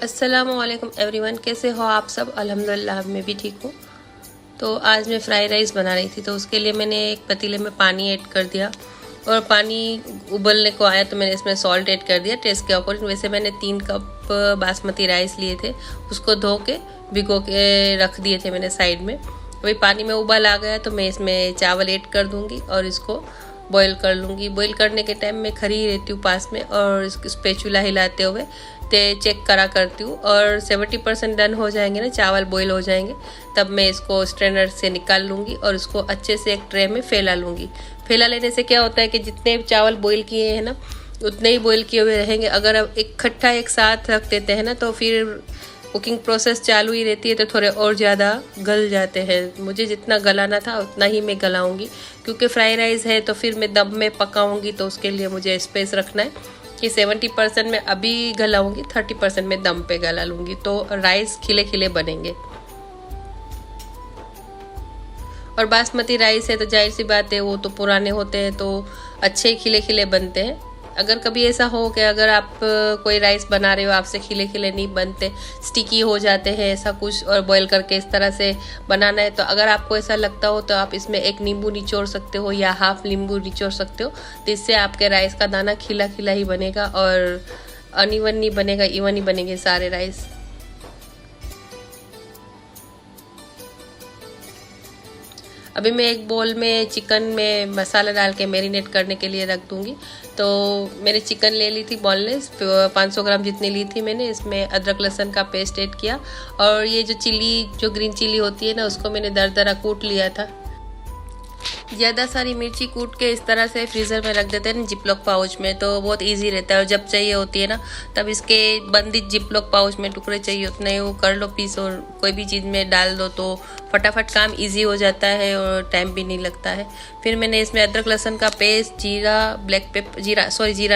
अस्सलामुअलैकुम एवरीवन, कैसे हो आप सब। अल्हम्दुलिल्लाह मैं भी ठीक हूँ। तो आज मैं फ्राइड राइस बना रही थी, तो उसके लिए मैंने एक पतीले में पानी ऐड कर दिया और पानी उबलने को आया तो मैंने इसमें सॉल्ट ऐड कर दिया टेस्ट के अकॉर्डिंग। वैसे मैंने 3 कप बासमती राइस लिए थे, उसको धो के भिगो के रख दिए थे मैंने साइड में। अभी पानी में उबाल आ गया तो मैं इसमें चावल ऐड कर दूँगी और इसको बॉईल कर लूँगी। बॉईल करने के टाइम मैं खड़ी रहती हूँ पास में और स्पैचुला हिलाते हुए चेक करा करती हूँ। और 70% डन हो जाएंगे ना, चावल बॉईल हो जाएंगे, तब मैं इसको स्ट्रेनर से निकाल लूँगी और इसको अच्छे से एक ट्रे में फैला लूँगी। फैला लेने से क्या होता है कि जितने चावल बॉईल किए हैं ना उतने ही बॉईल किए हुए रहेंगे। अगर अब इकट्ठा एक साथ रख देते हैं ना तो फिर कुकिंग प्रोसेस चालू ही रहती है तो थोड़े और ज़्यादा गल जाते हैं। मुझे जितना गलाना था उतना ही मैं गलाऊंगी, क्योंकि फ्राई राइस है तो फिर मैं दम में पकाऊंगी, तो उसके लिए मुझे स्पेस रखना है कि 70% में अभी गलाऊंगी, 30% में दम पे गला लूँगी, तो राइस खिले खिले बनेंगे। और बासमती राइस है तो जाहिर सी बात है वो तो पुराने होते हैं तो अच्छे खिले खिले बनते हैं। अगर कभी ऐसा हो कि अगर आप कोई राइस बना रहे हो आपसे खिले खिले नहीं बनते, स्टिकी हो जाते हैं ऐसा कुछ, और बॉईल करके इस तरह से बनाना है, तो अगर आपको ऐसा लगता हो तो आप इसमें एक नींबू निचोड़ सकते हो या हाफ नींबू निचोड़ सकते हो, तो इससे आपके राइस का दाना खिला खिला ही बनेगा और अनइवन नहीं बनेगा, इवन ही बनेंगे सारे राइस। अभी मैं एक बोल में चिकन में मसाला डाल के मैरिनेट करने के लिए रख दूंगी। तो मैंने चिकन ले ली थी बोनलेस, 500 ग्राम जितनी ली थी मैंने। इसमें अदरक लहसुन का पेस्ट ऐड किया और ये जो ग्रीन चिली होती है ना उसको मैंने दरदरा कूट लिया था। ज़्यादा सारी मिर्ची कूट के इस तरह से फ्रीज़र में रख देते हैं ना जिपलॉक पाउच में, तो बहुत इजी रहता है। और जब चाहिए होती है ना तब इसके बंदित जिपलॉक पाउच में टुकड़े चाहिए उतने वो कर लो पीस और कोई भी चीज़ में डाल दो, तो फटाफट काम इजी हो जाता है और टाइम भी नहीं लगता है। फिर मैंने इसमें अदरक लहसुन का पेस्ट, जीरा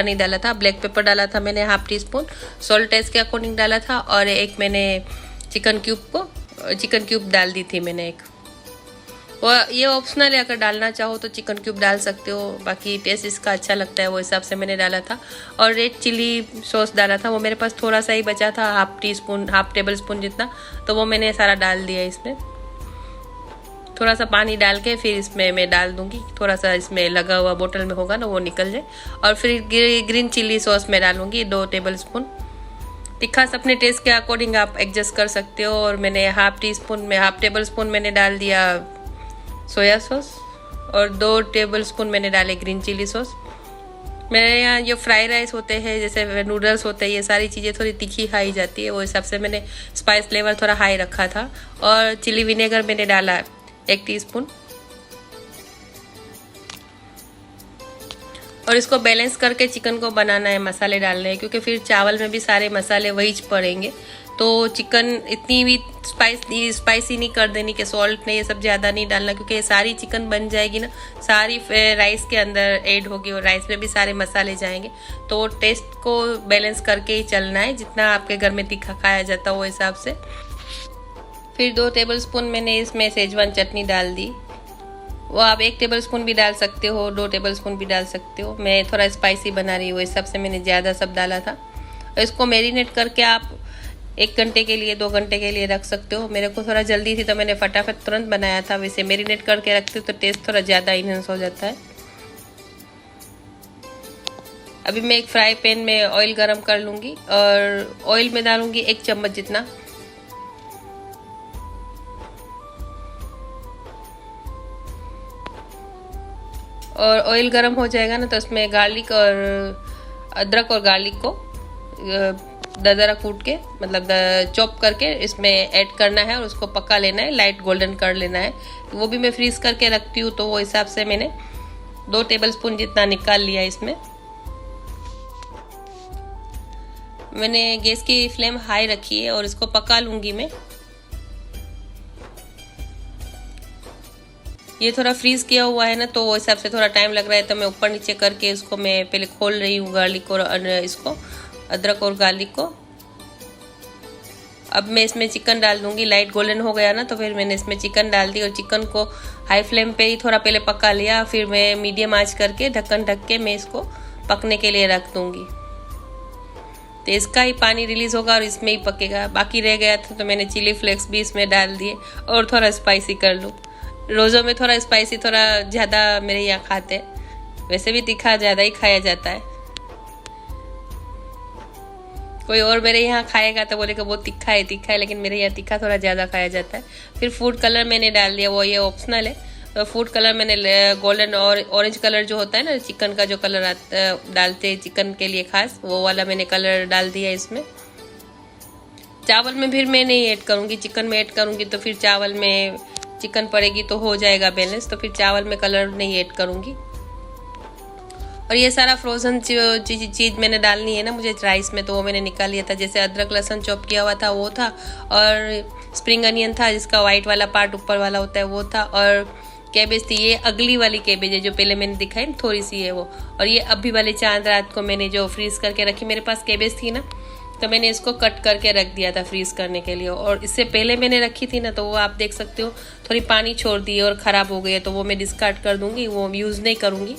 नहीं डाला था, ब्लैक पेपर डाला था मैंने ½ टीस्पून, सॉल्ट टेस्ट के अकॉर्डिंग डाला था, और एक मैंने चिकन क्यूब डाल दी थी मैंने एक। और ये ऑप्शनल है, अगर डालना चाहो तो चिकन क्यूब डाल सकते हो, बाकी टेस्ट इसका अच्छा लगता है वो हिसाब से मैंने डाला था। और रेड चिली सॉस डाला था, वो मेरे पास थोड़ा सा ही बचा था, हाफ टेबल स्पून जितना, तो वो मैंने सारा डाल दिया इसमें। थोड़ा सा पानी डाल के फिर इसमें मैं डाल दूंगी, थोड़ा सा इसमें लगा हुआ बोतल में होगा ना वो निकल जाए। और फिर ग्रीन चिली सॉस में डालूंगी 2 टेबल स्पून। तीखा अपने टेस्ट के अकॉर्डिंग आप एडजस्ट कर सकते हो। और मैंने हाफ टेबल स्पून मैंने डाल दिया सोया सॉस और 2 टेबल स्पून मैंने डाले ग्रीन चिली सॉस। मेरे यहाँ जो फ्राई राइस होते हैं जैसे नूडल्स होते हैं, ये सारी चीज़ें थोड़ी तीखी खाई जाती है, वो हिसाब से मैंने स्पाइस लेवल थोड़ा हाई रखा था। और चिली विनेगर मैंने डाला 1 टीस्पून। और इसको बैलेंस करके चिकन को बनाना है, मसाले डालने हैं, क्योंकि फिर चावल में भी सारे मसाले वही पड़ेंगे, तो चिकन इतनी भी स्पाइसी नहीं कर देनी कि सॉल्ट नहीं ये सब ज़्यादा नहीं डालना, क्योंकि ये सारी चिकन बन जाएगी ना, सारी राइस के अंदर ऐड होगी और राइस में भी सारे मसाले जाएंगे, तो टेस्ट को बैलेंस करके ही चलना है। जितना आपके घर में तीखा खाया जाता है वो हिसाब से। फिर 2 टेबल स्पून मैंने इसमें सेजवान चटनी डाल दी, वो आप 1 टेबल स्पून भी डाल सकते हो, 2 टेबल स्पून भी डाल सकते हो। मैं थोड़ा स्पाइसी बना रही हूँ इस हिसाब से मैंने ज़्यादा सब डाला था। और इसको मैरिनेट करके आप 1 घंटे के लिए 2 घंटे के लिए रख सकते हो। मेरे को थोड़ा जल्दी थी तो मैंने फटाफट तुरंत बनाया था, वैसे मैरिनेट करके रखते हो तो टेस्ट थोड़ा ज़्यादा इनहेंस हो जाता है। अभी मैं एक फ्राई पैन में ऑयल गरम कर लूँगी और ऑयल में डालूँगी 1 चम्मच जितना। और ऑयल गरम हो जाएगा ना तो उसमें अदरक और गार्लिक को दरदरा कूट के मतलब चॉप करके इसमें ऐड करना है और उसको पका लेना है, लाइट गोल्डन कर लेना है। वो भी मैं फ्रीज करके रखती हूँ, तो वो हिसाब से मैंने 2 टेबल स्पून जितना निकाल लिया इसमें। मैंने गैस की फ्लेम हाई रखी है और इसको पका लूँगी मैं। ये थोड़ा फ्रीज किया हुआ है ना तो वो हिसाब से थोड़ा टाइम लग रहा है, तो मैं ऊपर नीचे करके इसको मैं पहले खोल रही हूँ गार्लिक और इसको अदरक और गार्लिक को। अब मैं इसमें चिकन डाल दूंगी। लाइट गोल्डन हो गया ना तो फिर मैंने इसमें चिकन डाल दी और चिकन को हाई फ्लेम पे ही थोड़ा पहले पका लिया, फिर मैं मीडियम आंच करके ढक्कन ढक के मैं इसको पकने के लिए रख दूंगी। तो इसका ही पानी रिलीज होगा और इसमें ही पकेगा। बाकी रह गया था तो मैंने चिली फ्लेक्स भी इसमें डाल दिए और थोड़ा स्पाइसी कर लूँ। रोज़ों में थोड़ा स्पाइसी थोड़ा ज़्यादा मेरे यहाँ खाते हैं, वैसे भी तीखा ज़्यादा ही खाया जाता है। कोई और मेरे यहाँ खाएगा तो बोलेगा वो तीखा है, लेकिन मेरे यहाँ तीखा थोड़ा ज़्यादा खाया जाता है। फिर फूड कलर मैंने डाल दिया, वो ये ऑप्शनल है। तो फूड कलर मैंने गोल्डन और ऑरेंज कलर जो होता है ना, चिकन का जो कलर डालते हैं चिकन के लिए खास, वो वाला मैंने कलर डाल दिया इसमें। चावल में फिर मैं नहीं ऐड करूँगी, चिकन में ऐड करूँगी तो फिर चावल में चिकन पड़ेगी तो हो जाएगा बैलेंस, तो फिर चावल में कलर नहीं ऐड करूँगी। और ये सारा फ्रोज़न चीज़ मैंने डालनी है ना मुझे राइस में, तो वो मैंने निकाल लिया था। जैसे अदरक लहसुन चॉप किया हुआ था वो था, और स्प्रिंग अनियन था जिसका वाइट वाला पार्ट ऊपर वाला होता है वो था, और कैबेज थी। ये अगली वाली कैबेज है जो पहले मैंने दिखाई ना, थोड़ी सी है वो। और ये अभी वाले चांद रात को मैंने जो फ्रीज़ करके रखी, मेरे पास कैबेज थी ना तो मैंने इसको कट करके रख दिया था फ्रीज़ करने के लिए। और इससे पहले मैंने रखी थी ना तो वो आप देख सकते हो थोड़ी पानी छोड़ दी और ख़राब हो गई है, तो वो मैं डिस्कार्ड कर दूँगी, वो यूज़ नहीं करूँगी।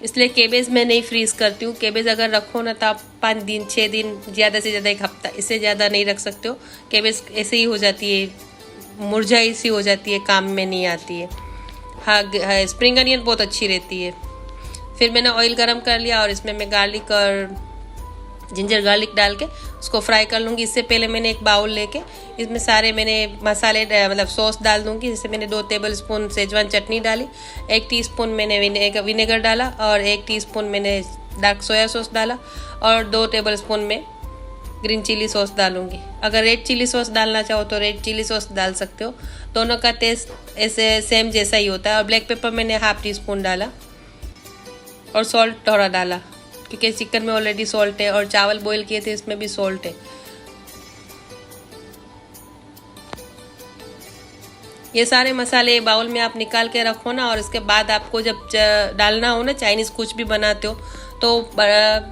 इसलिए केबेज मैं नहीं फ्रीज़ करती हूँ। केबेज अगर रखो ना तो आप 5 दिन 6 दिन, ज़्यादा से ज़्यादा 1 हफ्ता, इससे ज़्यादा नहीं रख सकते हो। केबेज ऐसे ही हो जाती है, मुरझाई सी हो जाती है, काम में नहीं आती है। हाँ, स्प्रिंग अनियन बहुत अच्छी रहती है। फिर मैंने ऑयल गरम कर लिया और इसमें मैं गार्लिक और जिंजर गार्लिक डाल के उसको फ्राई कर लूँगी। इससे पहले मैंने एक बाउल लेके इसमें सारे मैंने मसाले मतलब सॉस डाल दूँगी। जैसे मैंने 2 टेबलस्पून सेजवान चटनी डाली, 1 टीस्पून मैंने विनेगर डाला, और 1 टीस्पून मैंने डार्क सोया सॉस डाला, और 2 टेबलस्पून में ग्रीन चिली सॉस डालूँगी। अगर रेड चिली सॉस डालना चाहो तो रेड चिली सॉस डाल सकते हो, दोनों का टेस्ट ऐसे सेम जैसा ही होता है। और ब्लैक पेपर मैंने 1/2 टीस्पून डाला, और सॉल्ट थोड़ा डाला क्योंकि चिकन में ऑलरेडी सॉल्ट है, और चावल बॉईल किए थे इसमें भी सॉल्ट है। ये सारे मसाले बाउल में आप निकाल के रखो ना, और उसके बाद आपको जब डालना हो ना, चाइनीज़ कुछ भी बनाते हो तो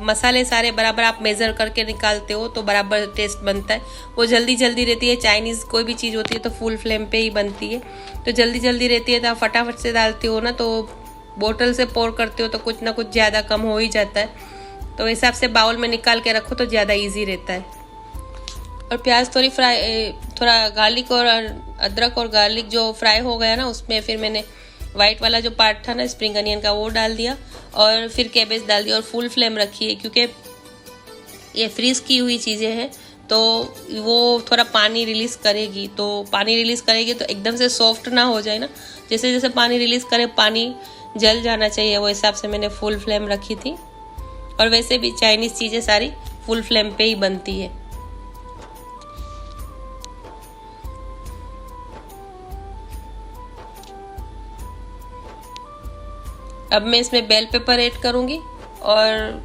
मसाले सारे बराबर आप मेज़र करके निकालते हो तो बराबर टेस्ट बनता है। वो जल्दी जल्दी रहती है, चाइनीज़ कोई भी चीज़ होती है तो फुल फ्लेम पे ही बनती है, तो जल्दी जल्दी रहती है। तो आप फटाफट से डालते हो ना, तो बोतल से पोर करते हो तो कुछ ना कुछ ज़्यादा कम हो ही जाता है। तो हिसाब से बाउल में निकाल के रखो तो ज़्यादा इजी रहता है। और प्याज थोड़ा गार्लिक और अदरक और गार्लिक जो फ्राई हो गया ना, उसमें फिर मैंने वाइट वाला जो पार्ट था ना स्प्रिंग अनियन का वो डाल दिया, और फिर कैबेज डाल दिया, और फुल फ्लेम रखी है क्योंकि ये फ्रीज़ की हुई चीज़ें हैं तो वो थोड़ा पानी रिलीज़ करेगी। तो पानी रिलीज़ करेगी तो एकदम से सॉफ्ट ना हो जाए ना, जैसे जैसे पानी रिलीज़ करे पानी जल जाना चाहिए, वो हिसाब से मैंने फुल फ्लेम रखी थी। और वैसे भी चाइनीज़ चीज़ें सारी फुल फ्लेम पे ही बनती है। अब मैं इसमें बेल पेपर ऐड करूँगी, और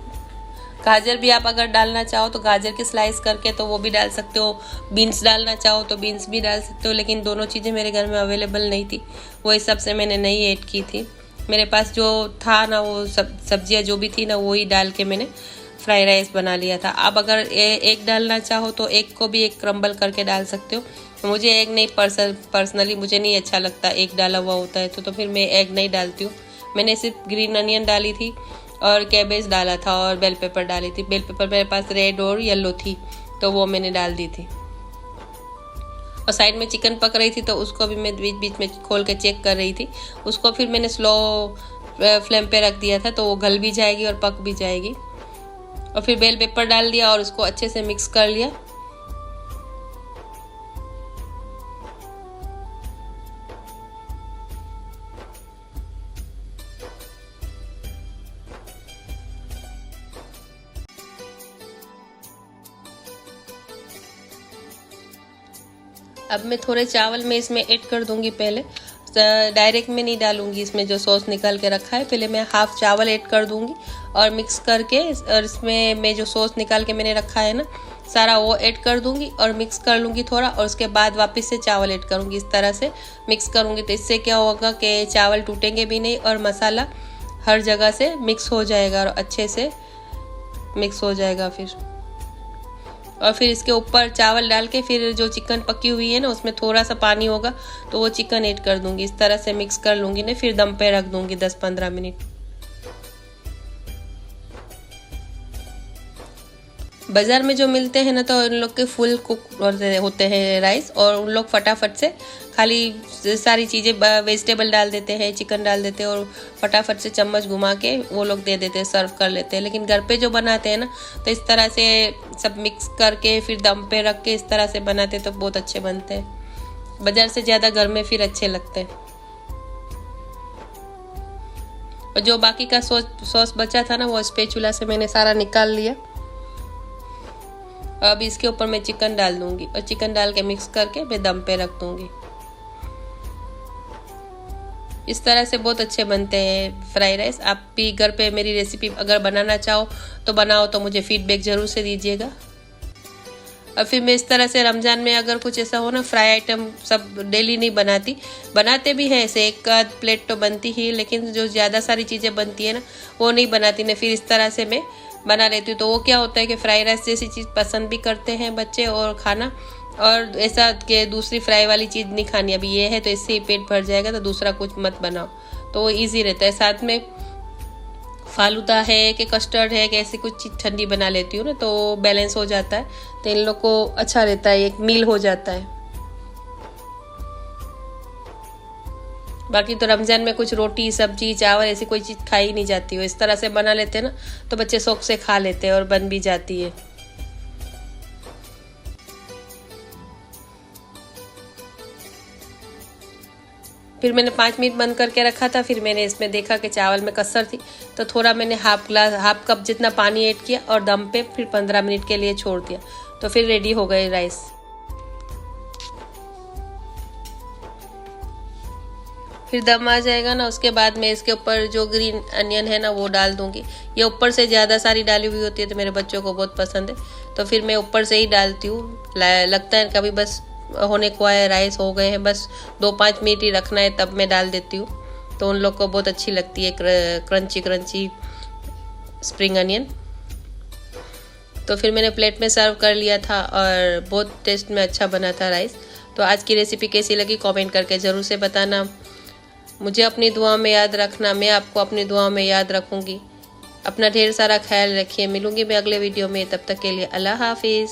गाजर भी आप अगर डालना चाहो तो गाजर की स्लाइस करके तो वो भी डाल सकते हो। बीन्स डालना चाहो तो बीन्स भी डाल सकते हो, लेकिन दोनों चीज़ें मेरे घर में अवेलेबल नहीं थी, वो हिसाब से मैंने नहीं ऐड की थी। मेरे पास जो था ना, वो सब्जियाँ जो भी थी ना, वो ही डाल के मैंने फ्राई राइस बना लिया था। आप अगर एग डालना चाहो तो एग को भी एक क्रम्बल करके डाल सकते हो। मुझे एग नहीं, पर्सनली मुझे नहीं अच्छा लगता एग डाला हुआ होता है, तो फिर मैं एग नहीं डालती हूँ। मैंने सिर्फ ग्रीन अनियन डाली थी और कैबेज डाला था और बेल पेपर डाली थी। बेल पेपर मेरे पास रेड और येलो थी तो वो मैंने डाल दी थी। और साइड में चिकन पक रही थी तो उसको भी मैं बीच बीच में खोल के चेक कर रही थी। उसको फिर मैंने स्लो फ्लेम पे रख दिया था तो वो गल भी जाएगी और पक भी जाएगी। और फिर बेल पेपर डाल दिया और उसको अच्छे से मिक्स कर लिया। अब मैं थोड़े चावल में इसमें ऐड कर दूंगी। पहले डायरेक्ट में नहीं डालूंगी, इसमें जो सॉस निकाल के रखा है पहले मैं हाफ चावल ऐड कर दूंगी और मिक्स करके, और इसमें मैं जो सॉस निकाल के मैंने रखा है ना सारा वो ऐड कर दूंगी और मिक्स कर लूँगी थोड़ा, और उसके बाद वापस से चावल ऐड करूँगी। इस तरह से मिक्स करूँगी तो इससे क्या होगा कि चावल टूटेंगे भी नहीं और मसाला हर जगह से मिक्स हो जाएगा और अच्छे से मिक्स हो जाएगा। और फिर इसके ऊपर चावल डाल के फिर जो चिकन पकी हुई है ना उसमें थोड़ा सा पानी होगा तो वो चिकन ऐड कर दूंगी। इस तरह से मिक्स कर लूँगी ना, फिर दम पे रख दूंगी 10-15 मिनट। बाज़ार में जो मिलते हैं ना तो उन लोग के फुल कुक होते हैं राइस, और उन लोग फटाफट से खाली सारी चीज़ें वेजिटेबल डाल देते हैं, चिकन डाल देते हैं और फटाफट से चम्मच घुमा के वो लोग दे देते हैं, सर्व कर लेते हैं। लेकिन घर पे जो बनाते हैं ना तो इस तरह से सब मिक्स करके फिर दम पे रख के इस तरह से बनाते हैं तो बहुत अच्छे बनते हैं। बाज़ार से ज़्यादा घर में फिर अच्छे लगते हैं। और जो बाकी का सॉस बचा था ना वो स्पैचुला से मैंने सारा निकाल लिया। अब इसके ऊपर मैं चिकन डाल दूंगी और चिकन डाल के मिक्स करके मैं दम पे रख दूंगी। इस तरह से बहुत अच्छे बनते हैं फ्राइड राइस। आप भी घर पे मेरी रेसिपी अगर बनाना चाहो तो बनाओ, तो मुझे फीडबैक ज़रूर से दीजिएगा। और फिर मैं इस तरह से रमज़ान में अगर कुछ ऐसा हो ना, फ्राई आइटम सब डेली नहीं बनाती, बनाते भी हैं ऐसे एक आध प्लेट तो बनती ही, लेकिन जो ज़्यादा सारी चीज़ें बनती है ना वो नहीं बनाती ना, फिर इस तरह से मैं बना लेती हूँ। तो वो क्या होता है कि फ्राई राइस जैसी चीज़ पसंद भी करते हैं बच्चे और खाना, और ऐसा कि दूसरी फ्राई वाली चीज़ नहीं खानी, अभी ये है तो इससे ही पेट भर जाएगा तो दूसरा कुछ मत बनाओ, तो वो ईजी रहता है। साथ में फालूदा है कि कस्टर्ड है कि ऐसी कुछ चीज़ ठंडी बना लेती हूँ ना तो बैलेंस हो जाता है, तो इन लोग को अच्छा रहता है, एक मील हो जाता है। बाकी तो रमज़ान में कुछ रोटी सब्जी चावल ऐसी कोई चीज़ खाई नहीं जाती हो, इस तरह से बना लेते हैं ना तो बच्चे शौक से खा लेते हैं और बन भी जाती है। फिर मैंने 5 मिनट बंद करके रखा था, फिर मैंने इसमें देखा कि चावल में कसर थी तो थोड़ा मैंने हाफ कप जितना पानी ऐड किया और दम पे फिर 15 मिनट के लिए छोड़ दिया, तो फिर रेडी हो गए राइस। फिर दम आ जाएगा ना, उसके बाद मैं इसके ऊपर जो ग्रीन अनियन है ना वो डाल दूंगी। ये ऊपर से ज़्यादा सारी डाली हुई होती है तो मेरे बच्चों को बहुत पसंद है, तो फिर मैं ऊपर से ही डालती हूँ। लगता है कभी बस होने को आए, राइस हो गए हैं, बस 2-5 मिनट ही रखना है तब मैं डाल देती हूँ, तो उन लोग को बहुत अच्छी लगती है क्रंची क्रंची स्प्रिंग अनियन। तो फिर मैंने प्लेट में सर्व कर लिया था और बहुत टेस्ट में अच्छा बना था राइस। तो आज की रेसिपी कैसी लगी कमेंट करके ज़रूर से बताना। मुझे अपनी दुआ में याद रखना, मैं आपको अपनी दुआ में याद रखूँगी। अपना ढेर सारा ख्याल रखिए। मिलूँगी मैं अगले वीडियो में, तब तक के लिए अल्लाह हाफिज़।